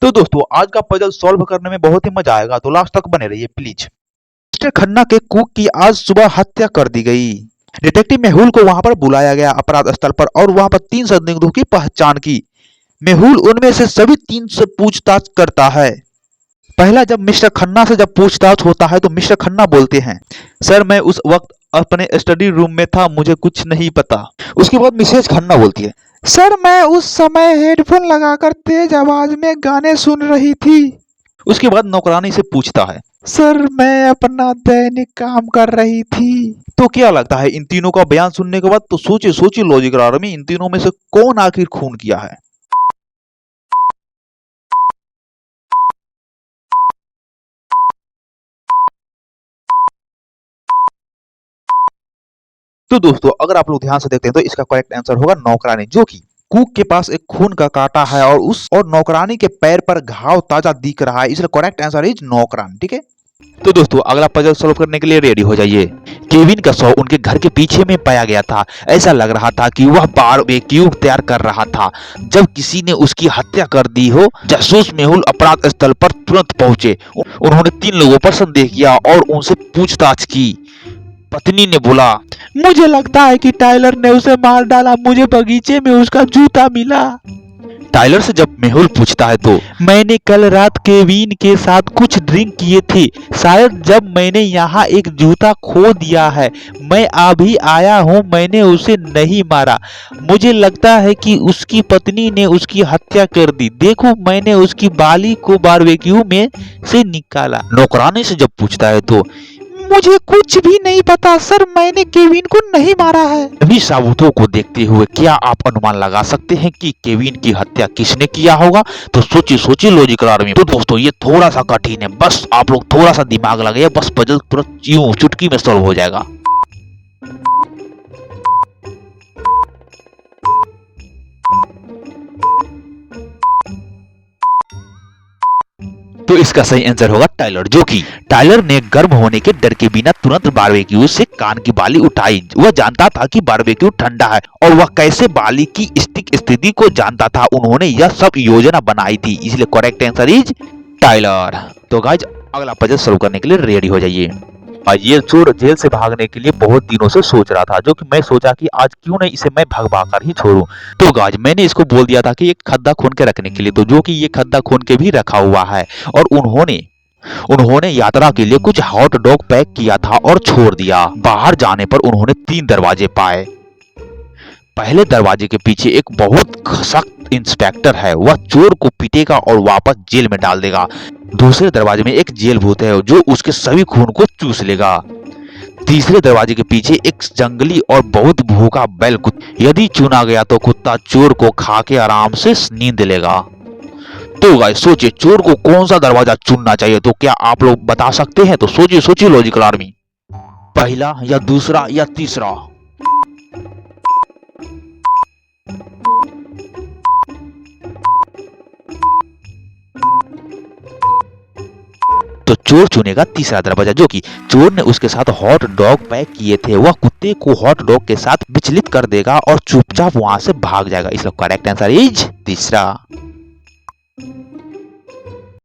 तो दोस्तों आज का पजल सॉल्व करने में बहुत ही मजा आएगा, तो लास्ट तक बने रहिए प्लीज। मिस्टर खन्ना के कुक की आज सुबह हत्या कर दी गई। डिटेक्टिव मेहुल को वहां पर बुलाया गया अपराध स्थल पर और वहां पर 3 संदिग्धों की पहचान की। मेहुल उनमें से सभी 3 से पूछताछ करता है। पहला, जब मिस्टर खन्ना से जब पूछताछ होता है तो मिस्टर खन्ना बोलते हैं, सर मैं उस वक्त अपने स्टडी रूम में था, मुझे कुछ नहीं पता। उसके बाद मिसेज खन्ना बोलती है, सर मैं उस समय हेडफोन लगाकर तेज आवाज में गाने सुन रही थी। उसके बाद नौकरानी से पूछता है, सर मैं अपना दैनिक काम कर रही थी। तो क्या लगता है इन तीनों का बयान सुनने के बाद? तो सोचिए सोचिए लॉजिकल आर्मी, इन तीनों में से कौन आखिर खून किया है? तो दोस्तों अगर आप लोग ध्यान से देखते हैं तो इसका करेक्ट आंसर होगा नौकरानी, जो कि कुक के पास एक खून का कांटा है और नौकरानी के पैर पर घाव ताजा दिख रहा है, इसलिए करेक्ट आंसर इज नौकरानी। ठीक है, तो दोस्तों अगला पजल सॉल्व करने के लिए रेडी हो जाइए। केविन का शव उनके घर के पीछे में पाया गया था। ऐसा लग रहा था कि वह बारबेक्यू तैयार कर रहा था जब किसी ने उसकी हत्या कर दी हो। जासूस मेहुल अपराध स्थल पर तुरंत पहुंचे। उन्होंने 3 लोगों पर संदेह किया और उनसे पूछताछ की। पत्नी ने बोला, मुझे लगता है कि टाइलर ने उसे मार डाला, मुझे बगीचे में उसका जूता मिला। टाइलर से जब मेहुल पूछता है तो मैंने कल रात केविन के साथ कुछ ड्रिंक किए थे, शायद जब मैंने यहाँ एक जूता खो दिया है। मैं अभी आया हूँ, मैंने उसे नहीं मारा। मुझे लगता है कि उसकी पत्नी ने उसकी हत्या कर दी। देखो मैंने उसकी बाली को बारबेक्यू में से निकाला। नौकरानी से जब पूछता है तो मुझे कुछ भी नहीं पता सर, मैंने केविन को नहीं मारा है। सभी सबूतों को देखते हुए क्या आप अनुमान लगा सकते हैं कि केविन की हत्या किसने किया होगा? तो सोचिए सोचिए लॉजिकल आर्मी। तो दोस्तों ये थोड़ा सा कठिन है, बस आप लोग थोड़ा सा दिमाग लगाइए, बस पजल तुरंत यूं चुटकी में सॉल्व हो जाएगा। तो इसका सही आंसर होगा टाइलर, जो कि टाइलर ने गर्म होने के डर के बिना तुरंत बारबेक्यू से कान की बाली उठाई। वह जानता था कि बारबेक्यू ठंडा है और वह कैसे बाली की स्टिक स्थिति को जानता था। उन्होंने यह सब योजना बनाई थी, इसलिए करेक्ट आंसर इज टाइलर। तो गाइज अगला पजल शुरू करने के लिए रेडी हो जाइए। ये चोर जेल से भागने के लिए बहुत दिनों से सोच रहा था, जो कि मैं सोचा कि आज क्यों नहीं इसे मैं भगवा कर ही छोड़ूं। तो गाइज मैंने इसको बोल दिया था कि एक खद्दा खून के रखने के लिए, तो जो कि ये खद्दा खून के भी रखा हुआ है। और उन्होंने यात्रा के लिए कुछ हॉट डॉग पैक किया था और छोड़ दिया। बाहर जाने पर उन्होंने 3 दरवाजे पाए। पहले दरवाजे के पीछे एक बहुत सख्त इंस्पेक्टर है, वह चोर को पीटेगा और वापस जेल में डाल देगा। दूसरे दरवाजे में एक जेल भूत है जो उसके सभी खून को चूस लेगा। तीसरे दरवाजे के पीछे एक जंगली और बहुत भूखा बैल कुत्ता, यदि चुना गया तो कुत्ता चोर को खा के आराम से नींद लेगा। तो गाइस सोचिए चोर को कौन सा दरवाजा चुनना चाहिए? तो क्या आप लोग बता सकते हैं? तो सोचिए सोचिए लॉजिकल आर्मी, पहला या दूसरा या तीसरा? तो चोर चुनेगा तीसरा दरवाजा, जो कि चोर ने उसके साथ हॉट डॉग पैक किए थे। वह कुत्ते को हॉट डॉग के साथ विचलित कर देगा और चुपचाप वहां से भाग जाएगा। इसका करेक्ट आंसर इज तीसरा।